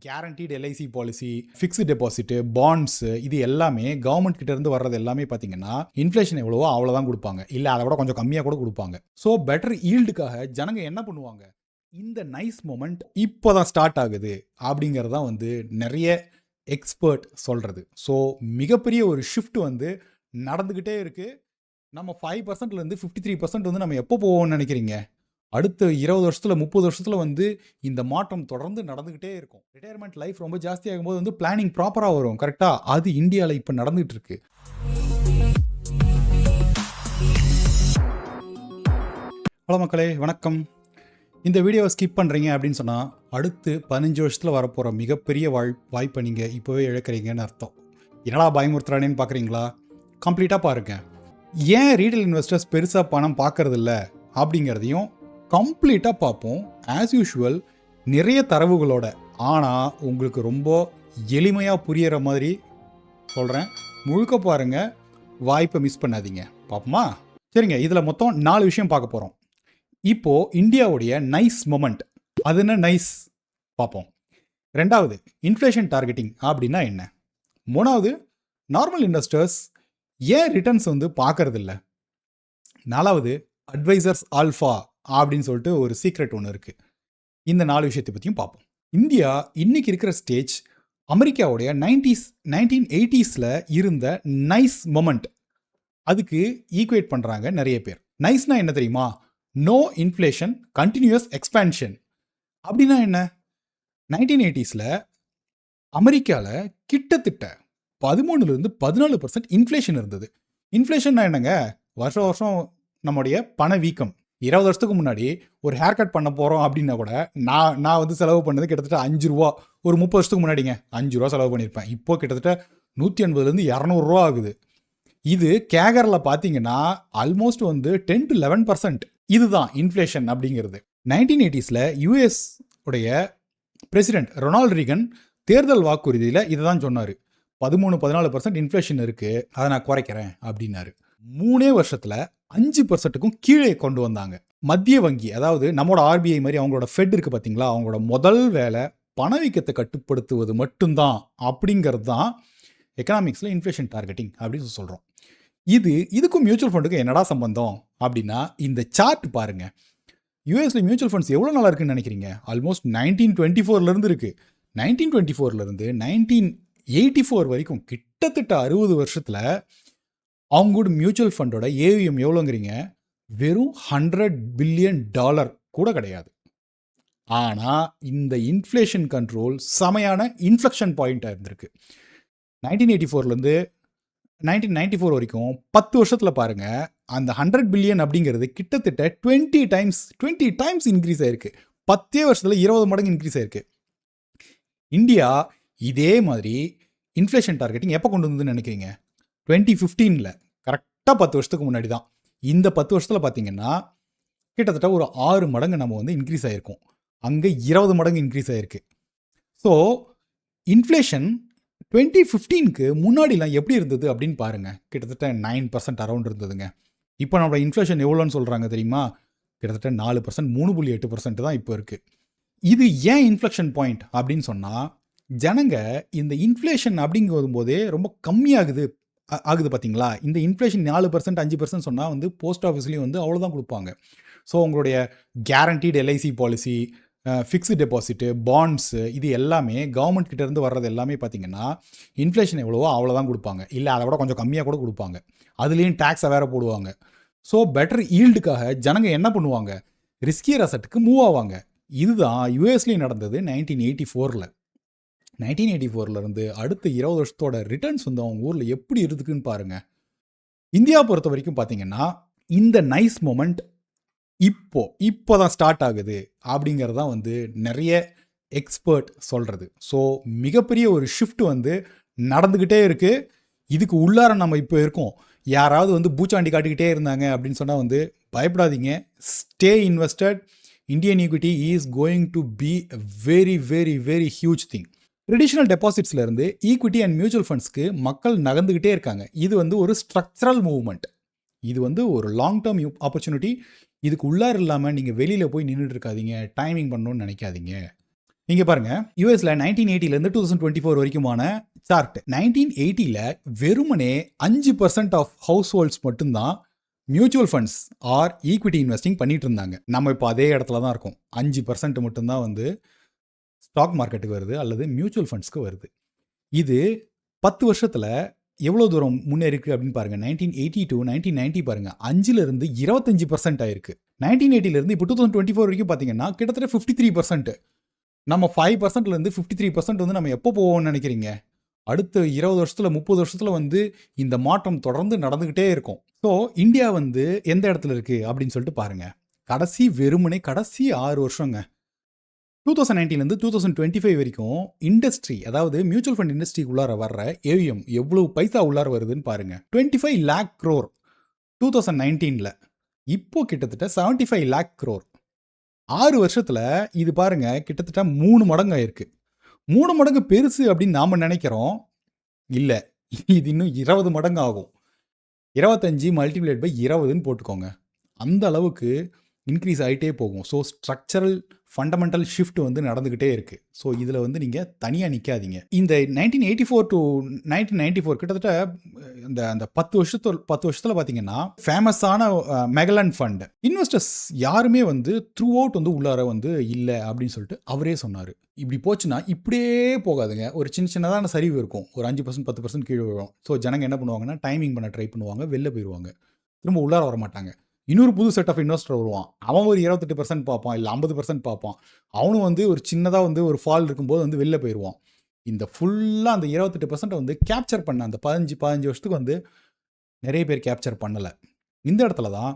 Guaranteed LIC policy, fixed deposit, bonds, இது எல்லாமே government கிட்ட இருந்து வர்றது எல்லாமே பார்த்தீங்கன்னா இன்ஃப்ளேஷன் எவ்வளவோ அவ்வளோதான் கொடுப்பாங்க, இல்லை அதை விட கொஞ்சம் கம்மியாக கூட கொடுப்பாங்க. ஸோ பெட்டர் ஈல்டுக்காக ஜனங்க என்ன பண்ணுவாங்க, இந்த நைஸ் மொமெண்ட் இப்போ தான் ஸ்டார்ட் ஆகுது அப்படிங்கிறதான் வந்து நிறைய எக்ஸ்பர்ட் சொல்கிறது. ஸோ மிகப்பெரிய ஒரு ஷிஃப்ட் வந்து நடந்துக்கிட்டே இருக்குது. நம்ம 5%லேருந்து 53% வந்து நம்ம எப்போ போவோம்னு நினைக்கிறீங்க? அடுத்த 20 வருஷத்தில் 30 வருஷத்தில் வந்து இந்த மாற்றம் தொடர்ந்து நடந்துக்கிட்டே இருக்கும். ரிட்டையர்மெண்ட் லைஃப் ரொம்ப ஜாஸ்தியாகும் போது வந்து பிளானிங் ப்ராப்பராக வரும், கரெக்டாக. அது இந்தியாவில் இப்போ நடந்துகிட்டு இருக்கு. ஹலோ மக்களே, வணக்கம். இந்த வீடியோவை ஸ்கிப் பண்ணுறீங்க அப்படின்னு சொன்னால் அடுத்து 15 வருஷத்தில் வரப்போகிற மிகப்பெரிய வாய்ப்பை நீங்கள் இப்போவே இழக்கிறீங்கன்னு அர்த்தம். என்னடா பயமுறுத்துறானேன்னு பார்க்குறீங்களா? கம்ப்ளீட்டாக பாருங்க. ஏன் ரீட்டைல் இன்வெஸ்டர்ஸ் பெருசாக பணம் பார்க்கறதில்ல அப்படிங்கிறதையும் கம்ப்ளீட்டாக பார்ப்போம். ஆஸ் யூஷுவல் நிறைய தரவுகளோட, ஆனால் உங்களுக்கு ரொம்ப எளிமையாக புரிகிற மாதிரி சொல்கிறேன். முழுக்க பாருங்கள், வாய்ப்பை மிஸ் பண்ணாதீங்க. பார்ப்போமா? சரிங்க, இதில் மொத்தம் 4 விஷயம் பார்க்க போகிறோம். இப்போது இந்தியாவுடைய நைஸ் மொமெண்ட், அது என்ன நைஸ் பார்ப்போம். 2வது இன்ஃப்ளேஷன் டார்கெட்டிங் அப்படின்னா என்ன. 3வது நார்மல் இன்வெஸ்டர்ஸ் ஏன் ரிட்டர்ன்ஸ் வந்து பார்க்கறதில்ல. 4வது அட்வைசர்ஸ் ஆல்ஃபா அப்படின்னு சொல்லிட்டு ஒரு சீக்ரெட் ஒன்று இருக்குது. இந்த 4 விஷயத்தை பற்றியும் பார்ப்போம். இந்தியா இன்னைக்கு இருக்கிற ஸ்டேஜ் அமெரிக்காவுடைய 1980s இருந்த நைஸ் மொமெண்ட், அதுக்கு ஈக்குவேட் பண்ணுறாங்க நிறைய பேர். நைஸ்னா என்ன தெரியுமா? No inflation, continuous expansion. அப்படின்னா என்ன? 1980s அமெரிக்காவில் கிட்டத்தட்ட 13லேருந்து 14% இன்ஃப்ளேஷன் இருந்தது. இன்ஃப்ளேஷன்னா என்னங்க? வருஷம் வருஷம் நம்முடைய பணவீக்கம். 20 வருஷத்துக்கு முன்னாடி ஒரு ஹேர் கட் பண்ண போகிறோம் அப்படின்னா கூட நான் வந்து செலவு பண்ணது கிட்டத்தட்ட 5 ரூபா. ஒரு 30 வருஷத்துக்கு முன்னாடிங்க 5 ரூபா செலவு பண்ணியிருப்பேன். இப்போ கிட்டத்தட்ட 180லேருந்து 200 ரூபா ஆகுது. இது கேகரில் பார்த்தீங்கன்னா ஆல்மோஸ்ட் வந்து 10 to 11%. இதுதான் இன்ஃப்ளேஷன் அப்படிங்கிறது. 1980s யூஎஸ் உடைய பிரசிடென்ட் ரொனால்ட் ரீகன் தேர்தல் வாக்குறுதியில் இதை தான் சொன்னார். 13-14% இன்ஃப்ளேஷன் இருக்குது, அதை நான் குறைக்கிறேன் அப்படின்னாரு. 3 வருஷத்தில் 5%க்கும் கீழே கொண்டு வந்தாங்க. மத்திய வங்கி, அதாவது நம்மளோட ஆர்பிஐ மாதிரி அவங்களோட ஃபெட் இருக்குது பார்த்தீங்களா, அவங்களோட முதல் வேலை பணவீக்கத்தை கட்டுப்படுத்துவது மட்டும்தான். அப்படிங்கிறது தான் எக்கனாமிக்ஸில் இன்ஃப்ளேஷன் டார்கெட்டிங் அப்படின்னு சொல்கிறோம். இதுக்கும் மியூச்சுவல் ஃபண்டுக்கும் என்னடா சம்பந்தம் அப்படின்னா, இந்த சார்ட் பாருங்க. யூஎஸ்ல மியூச்சுவல் ஃபண்ட்ஸ் எவ்வளோ நல்லா இருக்குன்னு நினைக்கிறீங்க? ஆல்மோஸ்ட் 1924 இருக்குது. 1924 1984 வரைக்கும் கிட்டத்தட்ட 60 வருஷத்தில் அவங்களோட மியூச்சுவல் ஃபண்டோட ஏவிஎம் எவ்வளோங்கிறீங்க? வெறும் $100 பில்லியன் கூட கிடையாது. ஆனால் இந்த இன்ஃப்ளேஷன் கண்ட்ரோல் செமையான இன்ஃப்ளெக்ஷன் பாயிண்டாக இருந்திருக்கு. 1984 1994 வரைக்கும் 10 வருஷத்தில் பாருங்கள், அந்த 100 பில்லியன் அப்படிங்கிறது கிட்டத்தட்ட 20 டைம்ஸ் இன்க்ரீஸ் ஆயிருக்கு. 10 வருஷத்தில் 20 மடங்கு இன்க்ரீஸ் ஆயிருக்கு. இந்தியா இதே மாதிரி இன்ஃப்ளேஷன் டார்கெட்டிங் எப்போ கொண்டு வந்ததுன்னு நினைக்கிறீங்க? 2015, கரெக்டாக 10 வருஷத்துக்கு முன்னாடி தான். இந்த 10 வருஷத்தில் பார்த்தீங்கன்னா கிட்டத்தட்ட ஒரு 6 மடங்கு நம்ம வந்து இன்க்ரீஸ் ஆகிருக்கோம். அங்கே 20 மடங்கு இன்க்ரீஸ் ஆகிருக்கு. ஸோ இன்ஃப்ளேஷன் 2015க்கு முன்னாடிலாம் எப்படி இருந்தது அப்படின்னு பாருங்கள். கிட்டத்தட்ட 9% அரௌண்ட் இருந்ததுங்க. இப்போ நம்மளோட இன்ஃப்ளேஷன் எவ்வளோன்னு சொல்கிறாங்க தெரியுமா? கிட்டத்தட்ட 4%, 3.8% தான் இப்போ இருக்குது. இது ஏன் இன்ஃப்ளெக்ஷன் பாயிண்ட் அப்படின்னு சொன்னால், ஜனங்க இந்த இன்ஃப்ளேஷன் அப்படிங்கும் போதே ரொம்ப கம்மியாகுது பார்த்தீங்களா? இந்த இன்ஃப்ளேஷன் 4%, 5% சொன்னால் வந்து போஸ்ட் ஆஃபீஸ்லேயும் வந்து அவ்வளோதான் கொடுப்பாங்க. ஸோ உங்களுடைய guaranteed LIC policy, fixed deposit, bonds, இது எல்லாமே கவர்மெண்ட் கிட்ட இருந்து வர்றது எல்லாமே பார்த்தீங்கன்னா இன்ஃப்ளேஷன் எவ்வளவோ அவ்வளோதான் கொடுப்பாங்க, இல்லை அதை விட கொஞ்சம் கம்மியாக கூட கொடுப்பாங்க. அதுலேயும் டேக்ஸை வேறு போடுவாங்க. ஸோ பெட்டர் ஈல்டுக்காக ஜனங்க என்ன பண்ணுவாங்க? ரிஸ்கியர் அசட்டுக்கு மூவ் ஆவாங்க. இதுதான் யூஎஸ்லேயும் நடந்தது 1984. 1984 அடுத்த 20 வருஷத்தோட ரிட்டர்ன்ஸ் வந்து அவங்க ஊரில் எப்படி இருக்குன்னு பாருங்கள். இந்தியா பொறுத்த வரைக்கும் பார்த்தீங்கன்னா இந்த நைஸ் மொமெண்ட் இப்போ தான் ஸ்டார்ட் ஆகுது அப்படிங்கிறது தான் வந்து நிறைய எக்ஸ்பர்ட் சொல்கிறது. ஸோ மிகப்பெரிய ஒரு ஷிஃப்ட் வந்து நடந்துக்கிட்டே இருக்குது. இதுக்கு உள்ளார நம்ம இப்போ இருக்கோம். யாராவது வந்து பூச்சாண்டி காட்டிக்கிட்டே இருந்தாங்க அப்படின்னு சொன்னால் வந்து பயப்படாதீங்க. Stay invested. Indian equity is going to be a very very very huge thing. Traditional டெபாசிட்ஸ்லேருந்து ஈக்விட்டி அண்ட் மியூச்சுவல் ஃபண்ட்ஸ்க்கு மக்கள் நகர்ந்துக்கிட்டே இருக்காங்க. இது வந்து ஒரு ஸ்ட்ரக்சரல் மூவ்மெண்ட். இது வந்து ஒரு லாங் டேர்ம் ஆப்பர்ச்சுனிட்டி. இதுக்கு உள்ளார இல்லாமல் நீங்கள் வெளியில் போய் நின்றுட்டு இருக்காதீங்க, டைமிங் பண்ணணும்னு நினைக்காதீங்க. இங்கே பாருங்க, யூஎஸ்ல 1980லேருந்து 2024 வரைக்குமான சார்ட். 1980ல வெறுமனே 5% ஆஃப் ஹவுஸ் ஹோல்ட்ஸ் மட்டும்தான் mutual funds or equity investing பண்ணிட்டு இருந்தாங்க. நம்ம இப்போ அதே இடத்துல தான் இருக்கோம். 5% மட்டும்தான் வந்து ஸ்டாக் மார்க்கெட்டுக்கு வருது அல்லது மியூச்சுவல் ஃபண்ட்ஸ்க்கு வருது. இது 10 வருஷத்தில் எவ்வளோ தூரம் முன்னேறிருக்கு அப்படின்னு பாருங்க. 1980 to 1990 பாருங்க, 5லிருந்து 25% ஆயிருக்கு. 1980லேருந்து இப்போ 2024 வரைக்கும் பார்த்தீங்கன்னா கிட்டத்தட்ட 53%. நம்ம 5%லேருந்து 53% வந்து நம்ம எப்போ போவோம்னு நினைக்கிறீங்க? அடுத்த 20 வருஷத்துல 30 வருஷத்துல வந்து இந்த மாற்றம் தொடர்ந்து நடந்துகிட்டே இருக்கும். ஸோ இந்தியா வந்து எந்த இடத்துல இருக்கு அப்படின்னு சொல்லிட்டு பாருங்க. வெறுமனே கடைசி 6 வருஷங்க, 2019லேருந்து 2025 வரைக்கும் இண்டஸ்ட்ரி, அதாவது மியூச்சுவல் ஃபண்ட் இண்டஸ்ட்ரி உள்ளார வர்ற ஏவிஎம் எவ்வளவு பைசா உள்ளார வருதுன்னு பாருங்க. 25 lakh crore 2019ல, இப்போ கிட்டத்தட்ட 75 lakh crore. 6 வருஷத்துல இது பாருங்க கிட்டத்தட்ட 3 மடங்கு ஆயிருக்கு. 3 மடங்கு பெருசு அப்படின்னு நாம நினைக்கிறோம். இல்லை, இது இன்னும் 20 மடங்கு ஆகும். 25 மல்டிப்ளைட் பை 20ன்னு போட்டுக்கோங்க. அந்த அளவுக்கு இன்க்ரீஸ் ஆகிட்டே போகும். ஸோ ஸ்ட்ரக்சரல் ஃபண்டமெண்டல் ஷிஃப்ட் வந்து நடந்துக்கிட்டே இருக்குது. ஸோ இதில் வந்து நீங்கள் தனியாக நிற்காதீங்க. இந்த 1984 to 1994 கிட்டத்தட்ட அந்த 10 வருஷத்தில் பார்த்தீங்கன்னா ஃபேமஸான மெகலன் ஃபண்ட் இன்வெஸ்டர்ஸ் யாருமே வந்து த்ரூ அவுட் வந்து உள்ளார வந்து இல்லை அப்படின்னு சொல்லிட்டு அவரே சொன்னார். இப்படி போச்சுன்னா இப்படியே போகாதுங்க. ஒரு சின்னதான சரிவு இருக்கும், ஒரு 5% 10% கீழே வரும். ஸோ ஜனங்க என்ன பண்ணுவாங்கன்னா டைமிங் பண்ண ட்ரை பண்ணுவாங்க, வெளில போயிடுவாங்க, திரும்ப உள்ளார வர மாட்டாங்க. இன்னொரு புது செட் ஆஃப் இன்வெஸ்டர் வருவான். அவன் ஒரு 28% பார்ப்பான், இல்லை 50% பார்ப்பான். அவனும் வந்து ஒரு சின்னதாக வந்து ஒரு ஃபால் இருக்கும்போது வந்து வெளில போயிடுவான். இந்த ஃபுல்லாக அந்த 28% வந்து கேப்சர் பண்ண அந்த 15 வருஷத்துக்கு வந்து நிறைய பேர் கேப்சர் பண்ணலை. இந்த இடத்துல தான்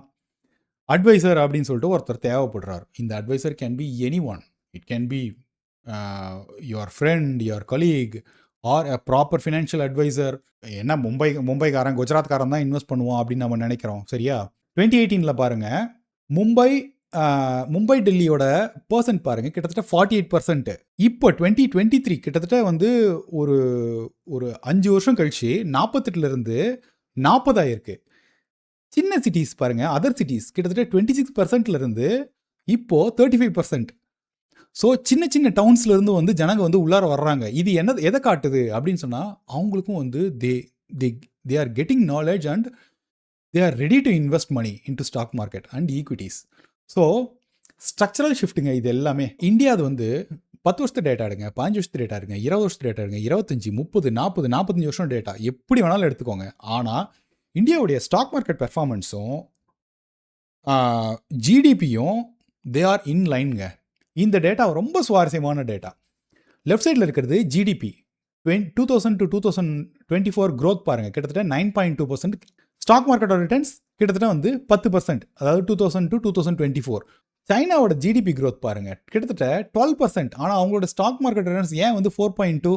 அட்வைசர் அப்படின்னு சொல்லிட்டு ஒருத்தர் தேவைப்படுறார். இந்த advisor can be anyone. It can be your friend, your colleague or a proper financial advisor. என்ன மும்பைக்காரன் குஜராத்காரன் தான் இன்வெஸ்ட் பண்ணுவான் அப்படின்னு நம்ம நினைக்கிறோம், சரியா? 2018ல பாருங்க, மும்பை டெல்லியோட பர்சன்ட் பாருங்க கிட்டத்தட்ட 48%. இப்போ 2023 கிட்டத்தட்ட வந்து ஒரு 5 வருஷம் கழிச்சு 48லேருந்து 40 ஆயிருக்கு. சின்ன சிட்டிஸ் பாருங்க, அதர் சிட்டிஸ் கிட்டத்தட்ட 26%லேருந்து இப்போ 35%. ஸோ சின்ன டவுன்ஸ்ல இருந்து வந்து ஜனங்க வந்து உள்ளார வர்றாங்க. இது எதை காட்டுது அப்படின்னு சொன்னால், அவங்களுக்கும் வந்து they are getting knowledge and they are ready to invest money into stock market and equities. So structural ஷிஃப்ட்டுங்க இது எல்லாமே. இந்தியா அது வந்து 10 வருஷத்து டேட்டா எடுங்க, 15 வருஷத்து டேட்டா எடுங்க, 20 வருஷத்து டேட்டா எடுங்க, 25 30 40 45 வருஷம் டேட்டா எப்படி வேணாலும் எடுத்துக்கோங்க. ஆனால் இந்தியாவுடைய ஸ்டாக் மார்க்கெட் பெர்ஃபார்மன்ஸும் ஜிடிபியும் தே ஆர் இன் லைனுங்க. இந்த டேட்டா ரொம்ப சுவாரஸ்யமான டேட்டா. லெஃப்ட் சைடில் இருக்கிறது ஜிடிபி 2000 to 2024 growth பாருங்கள், கிட்டத்தட்ட 9.2%. ஸ்டாக் மார்க்கெட்டோட ரிட்டர்ன்ஸ் கிட்டத்தட்ட வந்து 10%, அதாவது 2000 to 2024. சைனாவோட ஜிடிபி க்ரோத் பாருங்க கிட்டத்தட்ட 12%. ஆனால் அவங்களோட ஸ்டாக் மார்க்கெட் ரிட்டர்ன்ஸ் ஏன் வந்து 4.2?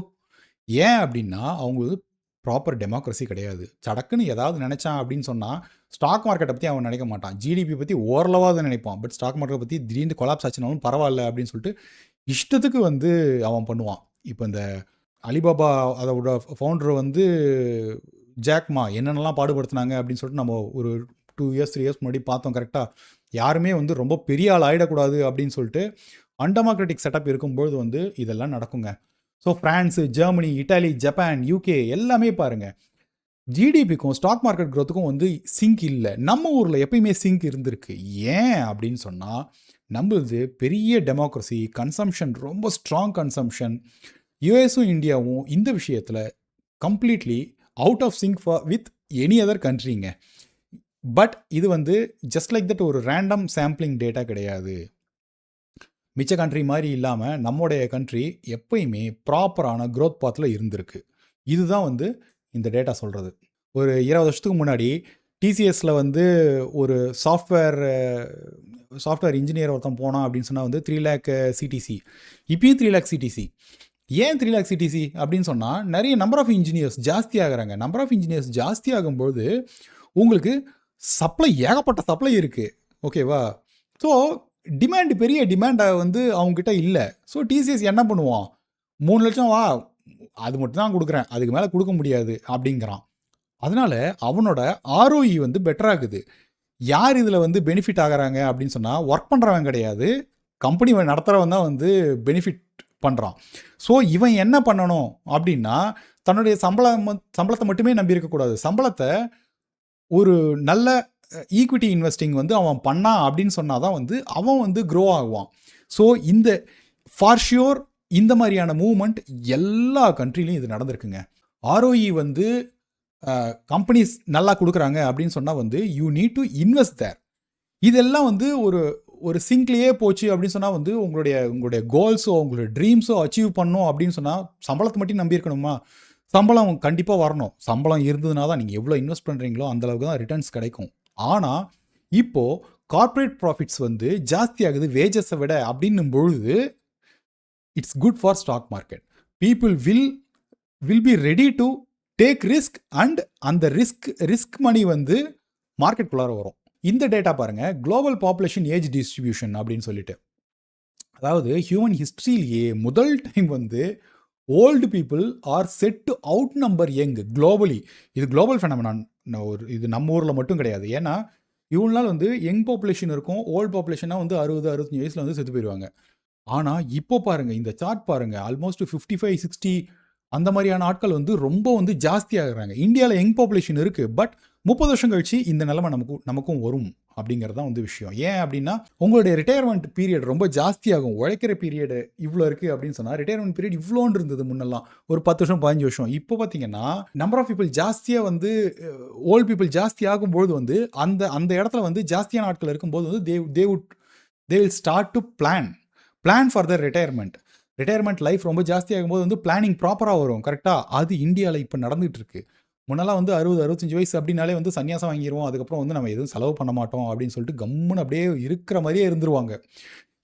ஏன் அப்படின்னா அவங்க ப்ராப்பர் டெமோக்ரஸி கிடையாது. சடக்குன்னு ஏதாவது நினைச்சான் அப்படின்னு சொன்னால் ஸ்டாக் மார்க்கெட்டை பற்றி அவன் நினைக்க மாட்டான், ஜிடிபி பற்றி ஓரளவாக நினைப்பான். பட் ஸ்டாக் மார்க்கெட்டை பற்றி திடீர்னு கொலாப்ஸ் ஆச்சுனாலும் பரவாயில்ல அப்படின்னு சொல்லிட்டு இஷ்டத்துக்கு வந்து அவன் பண்ணுவான். இப்போ இந்த அலிபாபா அதோட ஃபவுண்டர் வந்து ஜாக்மா என்னென்னலாம் பாடுபடுத்தினாங்க அப்படின்னு சொல்லிட்டு நம்ம ஒரு 2 years 3 years முன்னாடி பார்த்தோம். கரெக்டாக யாருமே வந்து ரொம்ப பெரிய ஆள் ஆகிடக்கூடாது அப்படின்னு சொல்லிட்டு அன்டெமோக்ராட்டிக் செட்டப் இருக்கும்பொழுது வந்து இதெல்லாம் நடக்குங்க. So France, Germany, Italy, Japan, UK எல்லாமே பாருங்கள், ஜிடிபிக்கும் ஸ்டாக் மார்க்கெட் க்ரோத்துக்கும் வந்து சிங்க் இல்லை. நம்ம ஊரில் எப்பயுமே சிங்க் இருந்திருக்கு. ஏன் அப்படின்னு சொன்னால் நம்மளது பெரிய டெமோக்ரஸி, கன்சம்ஷன் ரொம்ப ஸ்ட்ராங் கன்சம்ஷன். யூஎஸும் இந்தியாவும் இந்த விஷயத்தில் completely out of sync with any other கண்ட்ரிங்க. பட் இது வந்து ஜஸ்ட் லைக் தட் ஒரு ரேண்டம் சாம்பிளிங் டேட்டா கிடையாது. மிச்ச கண்ட்ரி மாதிரி இல்லாமல் நம்முடைய கண்ட்ரி எப்பயுமே ப்ராப்பரான க்ரோத் பாத்தில் இருந்திருக்கு. இதுதான் வந்து இந்த டேட்டா சொல்கிறது. ஒரு 20 வருஷத்துக்கு முன்னாடி டிசிஎஸில் வந்து ஒரு சாஃப்ட்வேர் இன்ஜினியர் ஒருத்தன் போனான் அப்படின்னு சொன்னால் வந்து 3 lakh சிடிசி. இப்பயும் 3 lakh சிடிசி. ஏன் 3 lakh சிடிசி அப்படின்னு சொன்னால் நிறைய நம்பர் ஆஃப் இன்ஜினியர்ஸ் ஜாஸ்தி ஆகிறாங்க. நம்பர் ஆஃப் இன்ஜினியர்ஸ் ஜாஸ்தி ஆகும்போது உங்களுக்கு சப்ளை, ஏகப்பட்ட சப்ளை இருக்குது, ஓகேவா? ஸோ பெரிய டிமாண்டாக வந்து அவங்ககிட்ட இல்லை. ஸோ டிசிஎஸ் என்ன பண்ணுவான், 3 லட்சம் வா, அது மட்டும் தான் கொடுக்குறேன், அதுக்கு மேலே கொடுக்க முடியாது அப்படிங்கிறான். அதனால் அவனோட ஆர்ஓஇ வந்து பெட்டராகுது. யார் இதில் வந்து பெனிஃபிட் ஆகிறாங்க அப்படின்னு சொன்னால் ஒர்க் பண்ணுறவன் கிடையாது, கம்பெனி நடத்துகிறவன் தான் வந்து பெனிஃபிட் பண்ணுறான். ஸோ இவன் என்ன பண்ணணும் அப்படின்னா, தன்னுடைய சம்பளத்தை மட்டுமே நம்பி இருக்கக்கூடாது. சம்பளத்தை ஒரு நல்ல ஈக்விட்டி இன்வெஸ்டிங் வந்து அவன் பண்ணான் அப்படின்னு சொன்னால் தான் வந்து அவன் வந்து க்ரோ ஆகுவான். ஸோ இந்த ஃபார் ஷியோர் இந்த மாதிரியான மூவ்மெண்ட் எல்லா கண்ட்ரிலையும் இது நடந்திருக்குங்க. ROE வந்து கம்பெனிஸ் நல்லா கொடுக்குறாங்க அப்படின்னு சொன்னால் வந்து யூ நீட் டு இன்வெஸ்ட் தேர். இதெல்லாம் வந்து ஒரு சிங்க்லேயே போச்சு அப்படின்னு சொன்னால் வந்து உங்களுடைய கோல்ஸோ உங்களுடைய ட்ரீம்ஸோ அச்சீவ் பண்ணணும் அப்படின்னு சொன்னால் சம்பளத்தை மட்டும் நம்பி இருக்கணுமா? சம்பளம் கண்டிப்பாக வரணும். சம்பளம் இருந்ததுனா தான் நீங்கள் எவ்வளோ இன்வெஸ்ட் பண்ணுறீங்களோ அந்தளவுக்கு தான் ரிட்டர்ன்ஸ் கிடைக்கும். ஆனால் இப்போது கார்ப்பரேட் ப்ராஃபிட்ஸ் வந்து ஜாஸ்தி ஆகுது வேஜஸை விட அப்படின்னும் பொழுது it's good for stock market. People will be ready to take risk and அந்த ரிஸ்க் மணி வந்து மார்க்கெட்டுக்குள்ளார வரும். இந்த டேட்டா பாருங்கள், குளோபல் பாப்புலேஷன் ஏஜ் டிஸ்ட்ரிபியூஷன் அப்படின்னு சொல்லிட்டு. அதாவது ஹியூமன் ஹிஸ்ட்ரியிலேயே முதல் டைம் வந்து old people are set to out number young globally. இது குளோபல் ஃபெனமெனான். இது நம்ம ஊரில் மட்டும் கிடையாது. ஏன்னா இவ்வளோ நாள் வந்து யங் பாப்புலேஷன் இருக்கும், ஓல்டு பாப்புலேஷனாக வந்து 60-65 வயசில் வந்து செத்து போயிடுவாங்க. ஆனால் இப்போ பாருங்கள், இந்த சார்ட் பாருங்கள், ஆல்மோஸ்ட் 55-60 அந்த மாதிரியான ஆட்கள் வந்து ரொம்ப வந்து ஜாஸ்தியாகிறாங்க. இந்தியாவில் யங் பாப்புலேஷன் இருக்குது, பட் 30 வருஷம் கழிச்சு இந்த நிலைமை நமக்கும் வரும் அப்படிங்கிறது தான் வந்து விஷயம். ஏன் அப்படின்னா உங்களுடைய ரிட்டையர்மெண்ட் பீரியட் ரொம்ப ஜாஸ்தியாகும். உழைக்கிற பீரியடு இவ்வளோ இருக்குது அப்படின்னு சொன்னால் ரிட்டையர்மெண்ட் பீரியட் இவ்வளோன்னு இருந்தது முன்னெல்லாம், ஒரு 10 வருஷம் 15 வருஷம். இப்போ பார்த்தீங்கன்னா நம்பர் ஆஃப் பீப்புள் ஜாஸ்தியாக வந்து ஓல்டு பீப்புள் ஜாஸ்தி ஆகும்போது வந்து அந்த இடத்துல வந்து ஜாஸ்தியான ஆட்கள் இருக்கும்போது வந்து they will start to plan for the retirement life ரொம்ப ஜாஸ்தி ஆகும்போது வந்து பிளானிங் ப்ராப்பராக வரும். கரெக்டாக அது இந்தியாவில் இப்போ நடந்துகிட்டு இருக்கு. முன்னெல்லாம் வந்து 60-65 வயசு அப்படின்னாலே வந்து சன்னியாசம் வாங்கிடுவோம், அதுக்கப்புறம் வந்து நம்ம எதுவும் செலவு பண்ண மாட்டோம் அப்படின்னு சொல்லிட்டு கம்முன்னு அப்படியே இருக்கிற மாதிரியே இருந்துருவாங்க.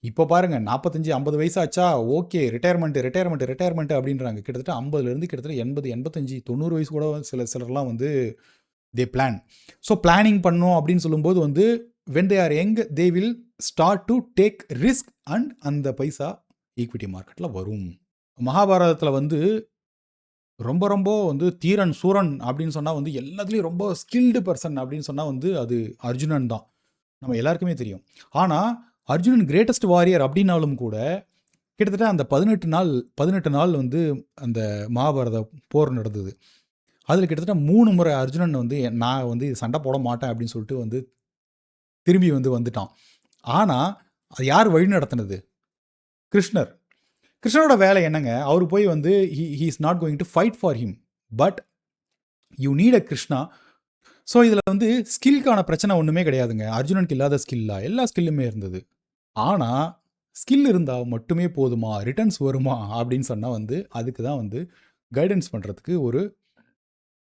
இப்போ பாருங்கள், 45-50 வயசாச்சா ஓகே ரிட்டையர்மெண்ட் அப்படின்றாங்க. கிட்டத்தட்ட 50லேருந்து கிட்டத்தட்ட 80-85-90 வயசு கூட சிலர்லாம் வந்து தே பிளான். ஸோ பிளானிங் பண்ணோம் அப்படின்னு சொல்லும்போது வந்து when they are young they will start to take risk and அந்த பைசா ஈக்விட்டி மார்க்கெட்டில் வரும். மகாபாரதத்தில் வந்து ரொம்ப ரொம்ப வந்து தீரன் சூரன் அப்படின்னு சொன்னால் வந்து எல்லாத்துலேயும் ரொம்ப ஸ்கில்டு பர்சன் அப்படின்னு சொன்னால் வந்து அது அர்ஜுனன் தான். நம்ம எல்லாருக்குமே தெரியும். ஆனால் அர்ஜுனன் கிரேட்டஸ்ட் வாரியர் அப்படின்னாலும் கூட கிட்டத்தட்ட அந்த 18 நாள் வந்து அந்த மகாபாரத போர் நடந்தது. அதில் கிட்டத்தட்ட 3 முறை அர்ஜுனன் வந்து நான் வந்து சண்டை போட மாட்டேன் அப்படின்னு சொல்லிட்டு வந்து திரும்பி வந்துட்டான். ஆனால் அது யார் வழி நடத்தினது? கிருஷ்ணரோட வேலை என்னங்க? அவர் போய் வந்து he is not going to fight for him, but you need a Krishna. So இதில் வந்து ஸ்கில்கான பிரச்சனை ஒன்றுமே கிடையாதுங்க. அர்ஜுனனுக்கு இல்லாத ஸ்கில்லா? எல்லா ஸ்கில்லுமே இருந்தது. ஆனால் ஸ்கில் இருந்தால் மட்டுமே போதுமா, ரிட்டர்ன்ஸ் வருமா அப்படின்னு சொன்னால் வந்து அதுக்கு தான் வந்து கைடன்ஸ் பண்ணுறதுக்கு ஒரு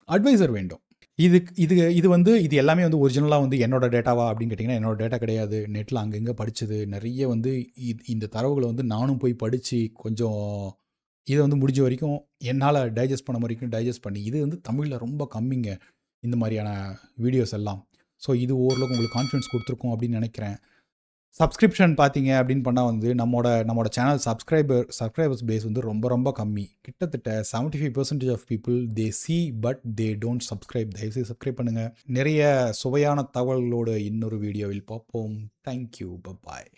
அட்வைசர் வேண்டும். இது வந்து இது எல்லாமே வந்து ஒரிஜினலாக வந்து என்னோட டேட்டாவா அப்படின்னு கேட்டிங்கன்னா என்னோட டேட்டா கிடையாது. நெட்டில் அங்கங்கே படித்தது நிறைய வந்து இந்த தரவுகளை வந்து நானும் போய் படித்து கொஞ்சம் இதை வந்து முடிஞ்ச வரைக்கும் என்னால் டைஜஸ்ட் பண்ண வரைக்கும் டைஜஸ்ட் பண்ணி, இது வந்து தமிழில் ரொம்ப கம்மிங்க இந்த மாதிரியான வீடியோஸ் எல்லாம். ஸோ இது ஓரளவுக்கு உங்களுக்கு கான்ஃபிடன்ஸ் கொடுத்துருக்கோம் அப்படின்னு நினைக்கிறேன். சப்ஸ்கிரிப்ஷன் பார்த்தீங்க அப்படின்னு பண்ணால் வந்து நம்மளோட சேனல் சப்ஸ்கிரைபர்ஸ் பேஸ் வந்து ரொம்ப ரொம்ப கம்மி. கிட்டத்தட்ட 75% of people they see but they don't subscribe. தயவுசெய்து சப்ஸ்கிரைப் பண்ணுங்கள். நிறைய சுவையான தகவல்களோடு இன்னொரு வீடியோவில் பார்ப்போம். Thank you, bye bye.